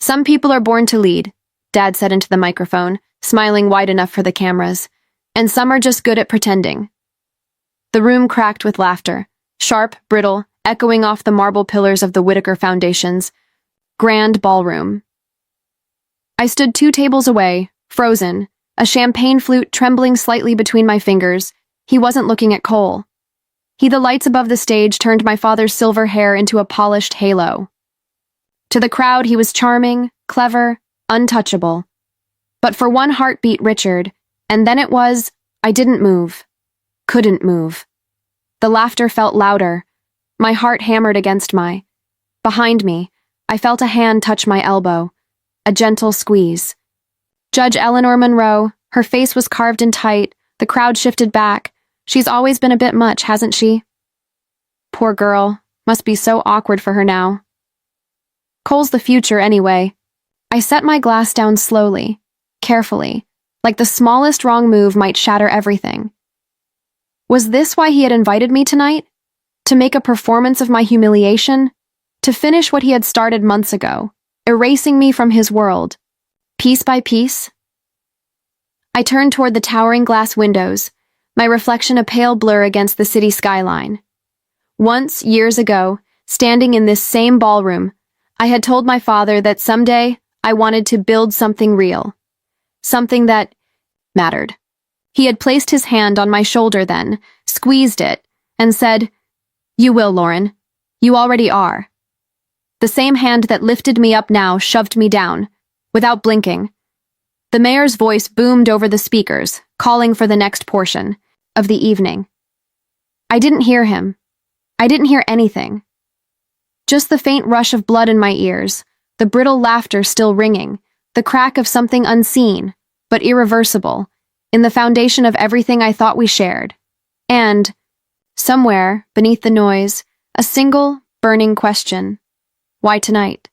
Some people are born to lead, Dad said into the microphone, smiling wide enough for the cameras, and some are just good at pretending. The room cracked with laughter, sharp, brittle, echoing off the marble pillars of the Whitaker Foundation's grand ballroom. I stood 2 tables away, frozen, a champagne flute trembling slightly between my fingers. He wasn't looking at Cole. The lights above the stage turned my father's silver hair into a polished halo. To the crowd, he was charming, clever, untouchable. But for one heartbeat, Richard, and then it was, I didn't move. Couldn't move. The laughter felt louder. My heart hammered against behind me, I felt a hand touch my elbow. A gentle squeeze. Judge Eleanor Monroe, her face was carved in tight, the crowd shifted back. She's always been a bit much, hasn't she? Poor girl, must be so awkward for her now. Cole's the future anyway. I set my glass down slowly, carefully, like the smallest wrong move might shatter everything. Was this why he had invited me tonight? To make a performance of my humiliation? To finish what he had started months ago, erasing me from his world, piece by piece? I turned toward the towering glass windows, my reflection a pale blur against the city skyline. Once, years ago, standing in this same ballroom, I had told my father that someday I wanted to build something real. Something that mattered. He had placed his hand on my shoulder then, squeezed it, and said, "You will, Lauren. You already are." The same hand that lifted me up now shoved me down, without blinking. The mayor's voice boomed over the speakers, calling for the next portion of the evening. I didn't hear him. I didn't hear anything. Just the faint rush of blood in my ears, the brittle laughter still ringing, the crack of something unseen, but irreversible, in the foundation of everything I thought we shared. And, somewhere, beneath the noise, a single, burning question. Why tonight?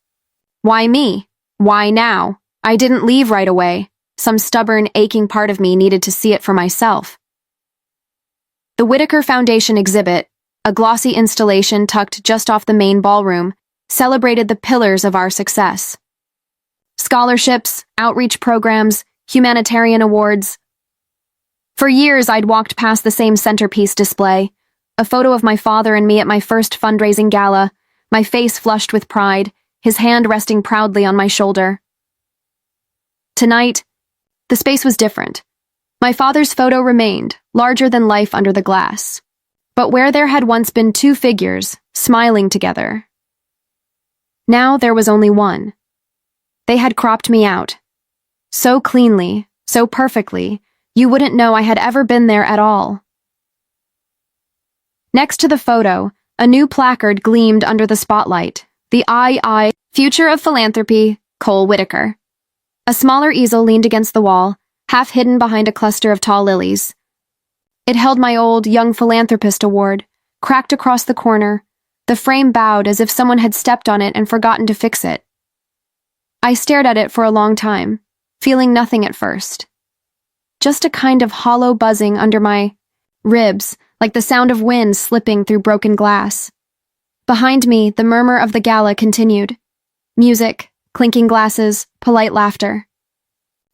Why me? Why now? I didn't leave right away. Some stubborn, aching part of me needed to see it for myself. The Whitaker Foundation exhibit, a glossy installation tucked just off the main ballroom, celebrated the pillars of our success. Scholarships, outreach programs, humanitarian awards. For years, I'd walked past the same centerpiece display, a photo of my father and me at my first fundraising gala, my face flushed with pride, his hand resting proudly on my shoulder. Tonight, the space was different. My father's photo remained, larger than life under the glass. But where there had once been 2 figures, smiling together, now there was only one. They had cropped me out. So cleanly, so perfectly, you wouldn't know I had ever been there at all. Next to the photo, a new placard gleamed under the spotlight. The II, Future of Philanthropy, Cole Whitaker. A smaller easel leaned against the wall, half hidden behind a cluster of tall lilies. It held my old Young Philanthropist award, cracked across the corner. The frame bowed as if someone had stepped on it and forgotten to fix it. I stared at it for a long time, feeling nothing at first. Just a kind of hollow buzzing under my ribs, like the sound of wind slipping through broken glass. Behind me, the murmur of the gala continued. Music, clinking glasses, polite laughter.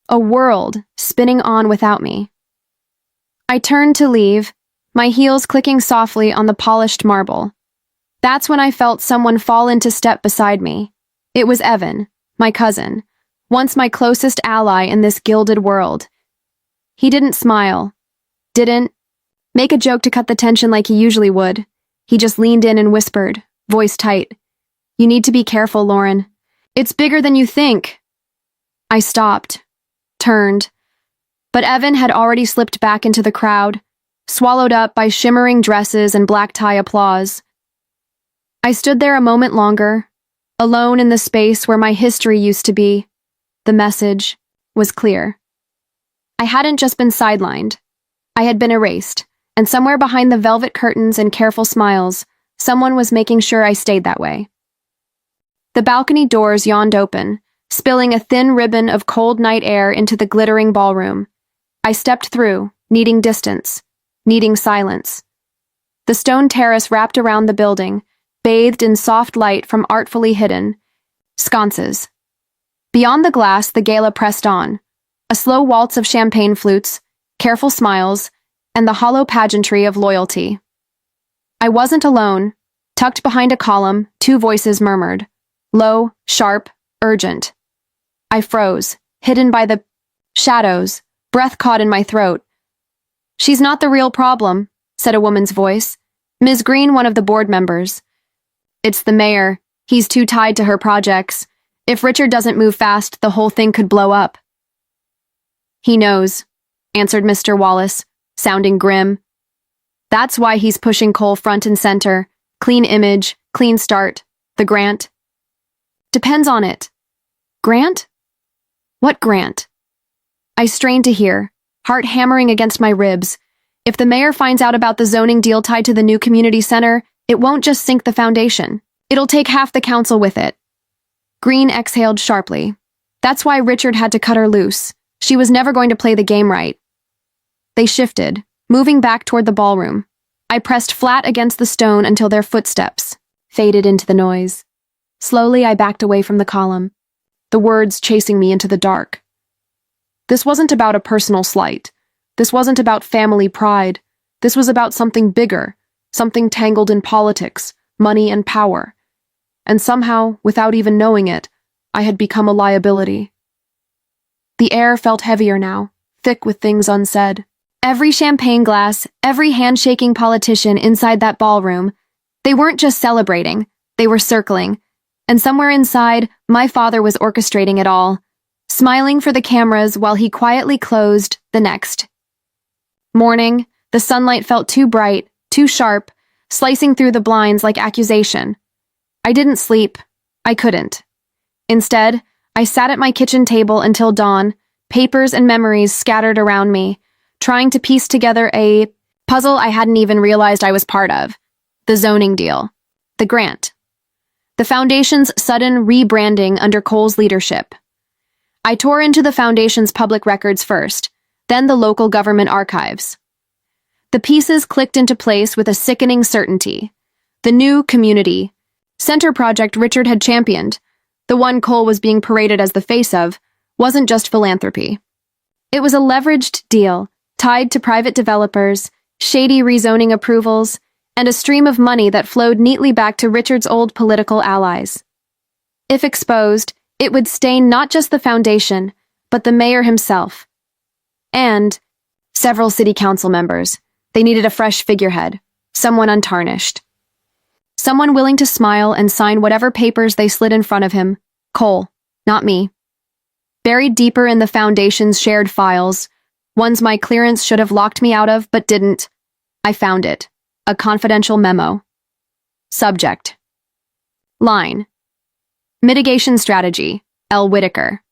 A world spinning on without me. I turned to leave, my heels clicking softly on the polished marble. That's when I felt someone fall into step beside me. It was Evan, my cousin, once my closest ally in this gilded world. He didn't smile, didn't make a joke to cut the tension like he usually would. He just leaned in and whispered, voice tight, "You need to be careful, Lauren. It's bigger than you think." I stopped, turned, but Evan had already slipped back into the crowd, swallowed up by shimmering dresses and black tie applause. I stood there a moment longer, alone in the space where my history used to be. The message was clear. I hadn't just been sidelined. I had been erased, and somewhere behind the velvet curtains and careful smiles, someone was making sure I stayed that way. The balcony doors yawned open, spilling a thin ribbon of cold night air into the glittering ballroom. I stepped through, needing distance, needing silence. The stone terrace wrapped around the building, bathed in soft light from artfully hidden sconces. Beyond the glass, the gala pressed on. A slow waltz of champagne flutes, careful smiles, and the hollow pageantry of loyalty. I wasn't alone. Tucked behind a column, two voices murmured. Low, sharp, urgent. I froze, hidden by the shadows, breath caught in my throat. "She's not the real problem," said a woman's voice. Ms. Green, one of the board members. "It's the mayor. He's too tied to her projects. If Richard doesn't move fast, the whole thing could blow up." "He knows," answered Mr. Wallace, sounding grim. "That's why he's pushing Cole front and center. Clean image, clean start. The grant." "Depends on it." "Grant? What grant?" I strained to hear, heart hammering against my ribs. If the mayor finds out about the zoning deal tied to the new community center, it won't just sink the foundation. It'll take half the council with it. Green exhaled sharply. That's why Richard had to cut her loose. She was never going to play the game right. They shifted, moving back toward the ballroom. I pressed flat against the stone until their footsteps faded into the noise. Slowly, I backed away from the column, the words chasing me into the dark. This wasn't about a personal slight. This wasn't about family pride. This was about something bigger, something tangled in politics, money, and power. And somehow, without even knowing it, I had become a liability. The air felt heavier now, thick with things unsaid. Every champagne glass, every handshaking politician inside that ballroom, they weren't just celebrating, they were circling. And somewhere inside, my father was orchestrating it all, smiling for the cameras while he quietly closed the next. Morning, the sunlight felt too bright, too sharp, slicing through the blinds like accusation. I didn't sleep. I couldn't. Instead, I sat at my kitchen table until dawn, papers and memories scattered around me, trying to piece together a puzzle I hadn't even realized I was part of. The zoning deal. The grant. The foundation's sudden rebranding under Cole's leadership. I tore into the foundation's public records first, then the local government archives. The pieces clicked into place with a sickening certainty. The new community center project Richard had championed, the one Cole was being paraded as the face of, wasn't just philanthropy. It was a leveraged deal, tied to private developers, shady rezoning approvals, and a stream of money that flowed neatly back to Richard's old political allies. If exposed, it would stain not just the foundation, but the mayor himself. And several city council members. They needed a fresh figurehead, someone untarnished. Someone willing to smile and sign whatever papers they slid in front of him. Cole, not me. Buried deeper in the foundation's shared files, ones my clearance should have locked me out of but didn't, I found it. A confidential memo. Subject. Line. Mitigation strategy, L. Whitaker.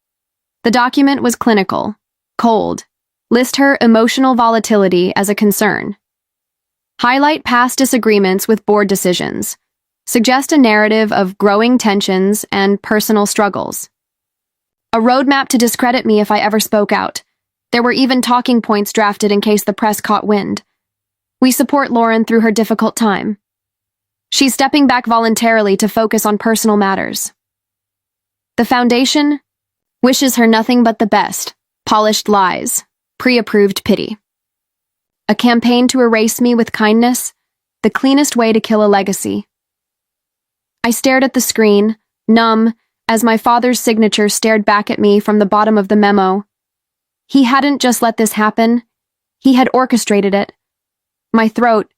The document was clinical, cold. List her emotional volatility as a concern. Highlight past disagreements with board decisions. Suggest a narrative of growing tensions and personal struggles. A roadmap to discredit me if I ever spoke out. There were even talking points drafted in case the press caught wind. We support Lauren through her difficult time. She's stepping back voluntarily to focus on personal matters. The foundation wishes her nothing but the best, polished lies, pre-approved pity. A campaign to erase me with kindness, the cleanest way to kill a legacy. I stared at the screen, numb, as my father's signature stared back at me from the bottom of the memo. He hadn't just let this happen, he had orchestrated it. My throat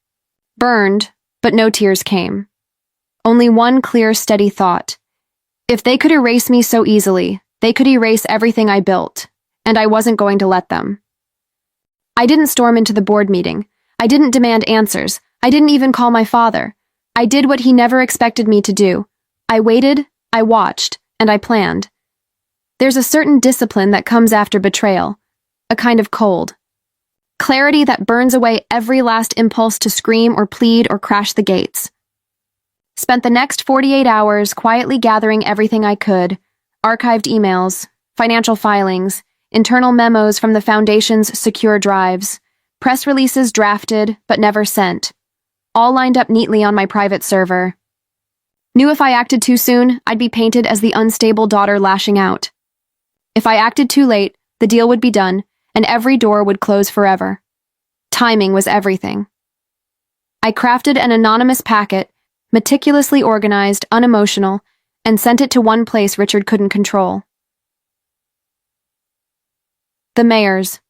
burned, but no tears came. Only one clear, steady thought. If they could erase me so easily, they could erase everything I built, and I wasn't going to let them. I didn't storm into the board meeting. I didn't demand answers. I didn't even call my father. I did what he never expected me to do. I waited, I watched, and I planned. There's a certain discipline that comes after betrayal, a kind of cold. Clarity that burns away every last impulse to scream or plead or crash the gates. Spent the next 48 hours quietly gathering everything I could, archived emails, financial filings, internal memos from the Foundation's secure drives, press releases drafted but never sent, all lined up neatly on my private server. Knew if I acted too soon, I'd be painted as the unstable daughter lashing out. If I acted too late, the deal would be done, and every door would close forever. Timing was everything. I crafted an anonymous packet, meticulously organized, unemotional, and sent it to one place Richard couldn't control. The mayor's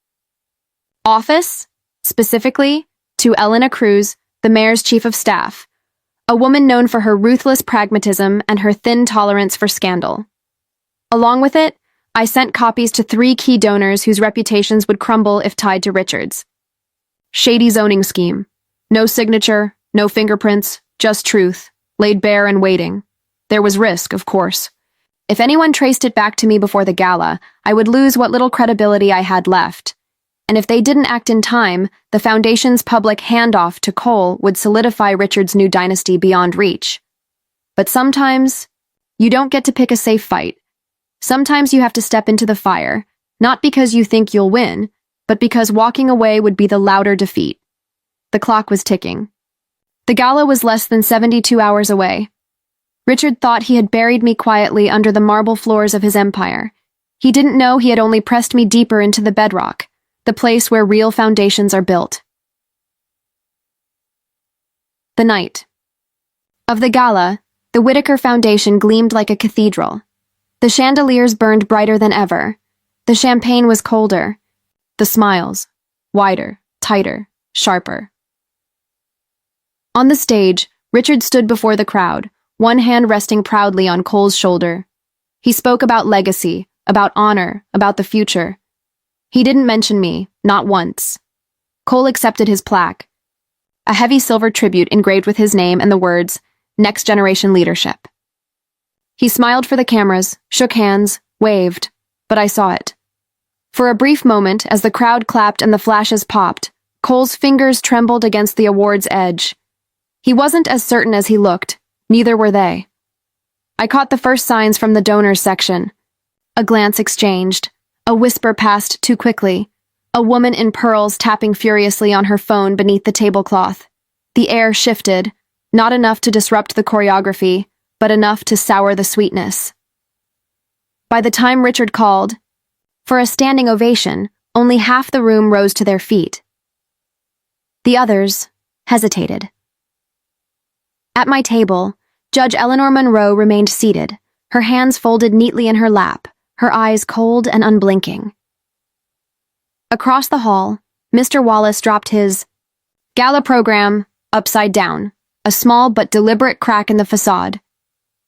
office, specifically to Elena Cruz, the mayor's chief of staff, a woman known for her ruthless pragmatism and her thin tolerance for scandal. Along with it, I sent copies to 3 key donors whose reputations would crumble if tied to Richard's. Shady zoning scheme. No signature, no fingerprints, just truth, laid bare and waiting. There was risk, of course. If anyone traced it back to me before the gala, I would lose what little credibility I had left. And if they didn't act in time, the foundation's public handoff to Cole would solidify Richard's new dynasty beyond reach. But sometimes, you don't get to pick a safe fight. Sometimes you have to step into the fire, not because you think you'll win, but because walking away would be the louder defeat. The clock was ticking. The gala was less than 72 hours away. Richard thought he had buried me quietly under the marble floors of his empire. He didn't know he had only pressed me deeper into the bedrock, the place where real foundations are built. The night of the gala, the Whitaker Foundation gleamed like a cathedral. The chandeliers burned brighter than ever. The champagne was colder. The smiles, wider, tighter, sharper. On the stage, Richard stood before the crowd, one hand resting proudly on Cole's shoulder. He spoke about legacy, about honor, about the future. He didn't mention me, not once. Cole accepted his plaque, a heavy silver tribute engraved with his name and the words, "Next Generation Leadership." He smiled for the cameras, shook hands, waved, but I saw it. For a brief moment, as the crowd clapped and the flashes popped, Cole's fingers trembled against the award's edge. He wasn't as certain as he looked, neither were they. I caught the first signs from the donors section. A glance exchanged, a whisper passed too quickly, a woman in pearls tapping furiously on her phone beneath the tablecloth. The air shifted, not enough to disrupt the choreography, but enough to sour the sweetness. By the time Richard called for a standing ovation, only half the room rose to their feet. The others hesitated. At my table, Judge Eleanor Monroe remained seated, her hands folded neatly in her lap, her eyes cold and unblinking. Across the hall, Mr. Wallace dropped his gala program upside down, a small but deliberate crack in the facade.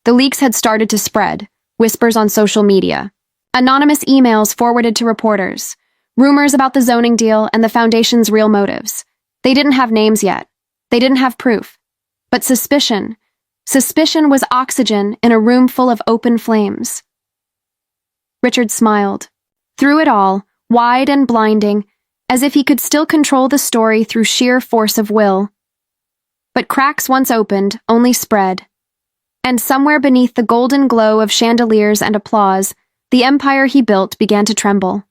The leaks had started to spread, whispers on social media, anonymous emails forwarded to reporters, rumors about the zoning deal and the foundation's real motives. They didn't have names yet. They didn't have proof. But suspicion was oxygen in a room full of open flames. Richard smiled. Through it all, wide and blinding, as if he could still control the story through sheer force of will. But cracks once opened only spread. And somewhere beneath the golden glow of chandeliers and applause, the empire he built began to tremble.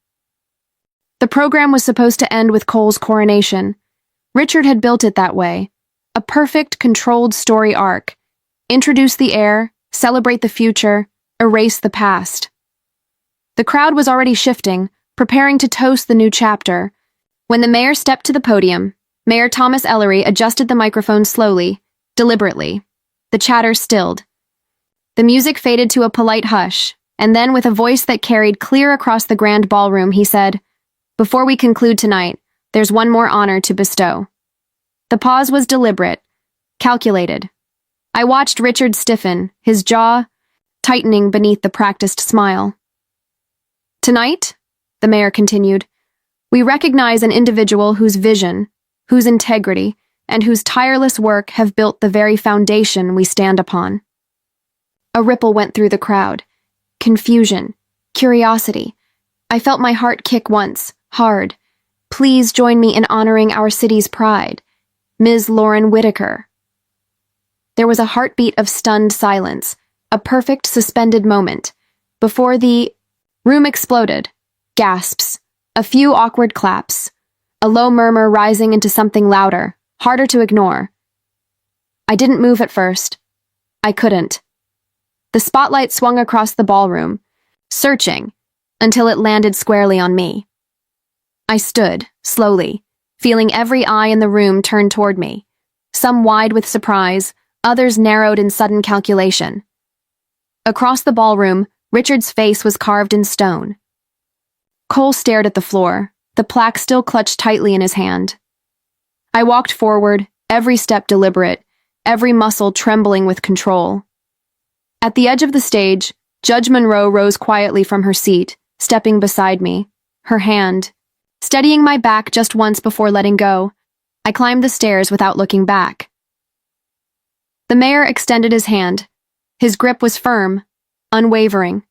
The program was supposed to end with Cole's coronation. Richard had built it that way. A perfect, controlled story arc. Introduce the heir, celebrate the future, erase the past. The crowd was already shifting, preparing to toast the new chapter. When the mayor stepped to the podium, Mayor Thomas Ellery adjusted the microphone slowly, deliberately. The chatter stilled. The music faded to a polite hush, and then with a voice that carried clear across the grand ballroom, he said, "Before we conclude tonight, there's one more honor to bestow." The pause was deliberate, calculated. I watched Richard stiffen, his jaw tightening beneath the practiced smile. "Tonight," the mayor continued, "we recognize an individual whose vision, whose integrity, and whose tireless work have built the very foundation we stand upon." A ripple went through the crowd. Confusion, curiosity. I felt my heart kick once, hard. Please join me in honoring our city's pride, Ms. Lauren Whitaker. There was a heartbeat of stunned silence, a perfect suspended moment, before the room exploded. Gasps, a few awkward claps, a low murmur rising into something louder, harder to ignore. I didn't move at first. I couldn't. The spotlight swung across the ballroom, searching, until it landed squarely on me. I stood, slowly, feeling every eye in the room turn toward me, some wide with surprise, others narrowed in sudden calculation. Across the ballroom, Richard's face was carved in stone. Cole stared at the floor, the plaque still clutched tightly in his hand. I walked forward, every step deliberate, every muscle trembling with control. At the edge of the stage, Judge Monroe rose quietly from her seat, stepping beside me, her hand steadying my back just once before letting go. I climbed the stairs without looking back. The mayor extended his hand. His grip was firm, unwavering.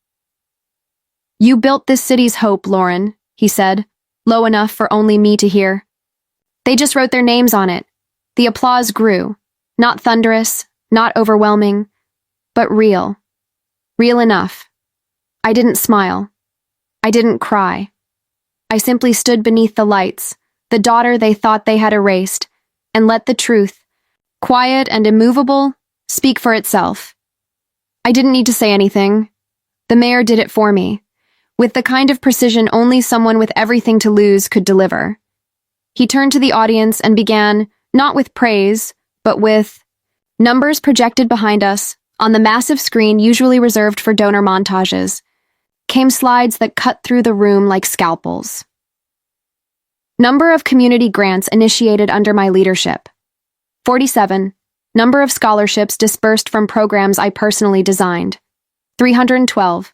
"You built this city's hope, Lauren," he said, low enough for only me to hear. They just wrote their names on it. The applause grew, not thunderous, not overwhelming, but real. Real enough. I didn't smile. I didn't cry. I simply stood beneath the lights, the daughter they thought they had erased, and let the truth, quiet and immovable, speak for itself. I didn't need to say anything. The mayor did it for me, with the kind of precision only someone with everything to lose could deliver. He turned to the audience and began, not with praise, but with numbers projected behind us, on the massive screen usually reserved for donor montages, came slides that cut through the room like scalpels. Number of community grants initiated under my leadership. 47. Number of scholarships dispersed from programs I personally designed. 312.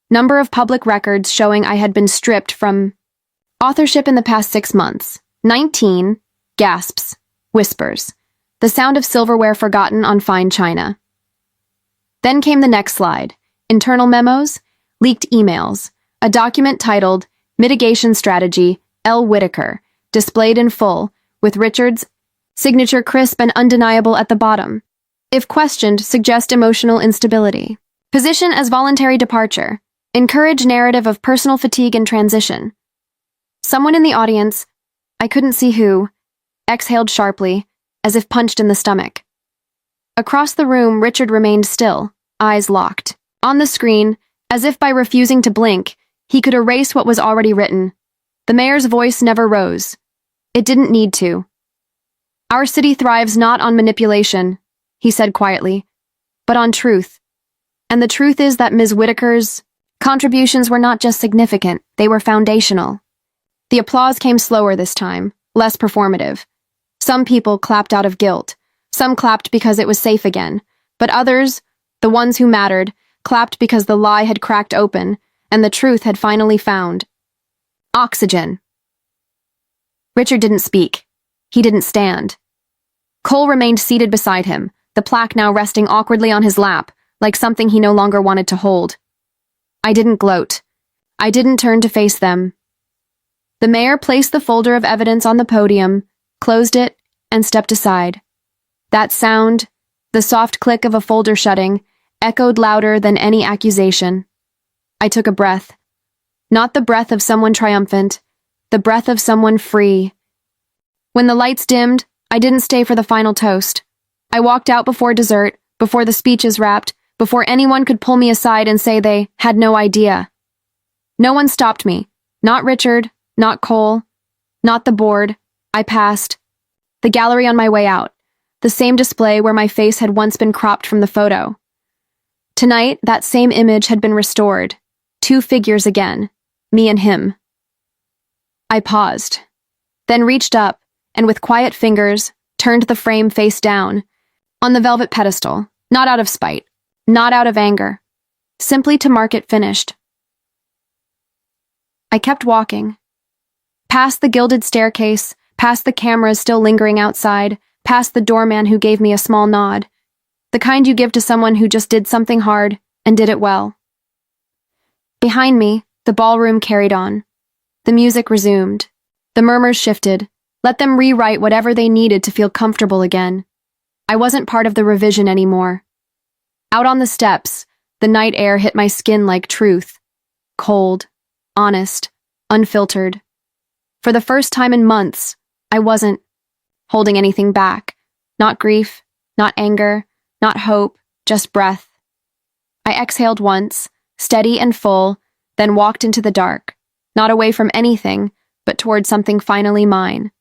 Number of public records showing I had been stripped from authorship in the past 6 months. 19. Gasps. Whispers. The sound of silverware forgotten on fine china. Then came the next slide. Internal memos, leaked emails, a document titled Mitigation Strategy, L. Whitaker, displayed in full, with Richard's signature crisp and undeniable at the bottom. If questioned, suggest emotional instability. Position as voluntary departure. Encourage narrative of personal fatigue and transition. Someone in the audience, I couldn't see who, exhaled sharply, as if punched in the stomach. Across the room, Richard remained still, eyes locked. On the screen, as if by refusing to blink, he could erase what was already written. The mayor's voice never rose. It didn't need to. "Our city thrives not on manipulation," he said quietly, "but on truth. And the truth is that Ms. Whitaker's contributions were not just significant, they were foundational." The applause came slower this time, less performative. Some people clapped out of guilt. Some clapped because it was safe again. But others, the ones who mattered, clapped because the lie had cracked open and the truth had finally found oxygen. Richard didn't speak. He didn't stand. Cole remained seated beside him, the plaque now resting awkwardly on his lap, like something he no longer wanted to hold. I didn't gloat. I didn't turn to face them. The mayor placed the folder of evidence on the podium, closed it, and stepped aside. That sound, the soft click of a folder shutting, echoed louder than any accusation. I took a breath. Not the breath of someone triumphant, the breath of someone free. When the lights dimmed, I didn't stay for the final toast. I walked out before dessert, before the speeches wrapped, before anyone could pull me aside and say they had no idea. No one stopped me. Not Richard, not Cole, not the board. I passed. The gallery on my way out. The same display where my face had once been cropped from the photo. Tonight, that same image had been restored. 2 figures again. Me and him. I paused, then reached up, and with quiet fingers, turned the frame face down, on the velvet pedestal, not out of spite, not out of anger, simply to mark it finished. I kept walking. Past the gilded staircase, past the cameras still lingering outside, past the doorman who gave me a small nod, the kind you give to someone who just did something hard and did it well. Behind me, the ballroom carried on. The music resumed. The murmurs shifted. Let them rewrite whatever they needed to feel comfortable again. I wasn't part of the revision anymore. Out on the steps, the night air hit my skin like truth. Cold, honest, unfiltered. For the first time in months, I wasn't holding anything back. Not grief, not anger, not hope, just breath. I exhaled once, steady and full, then walked into the dark, not away from anything, but toward something finally mine.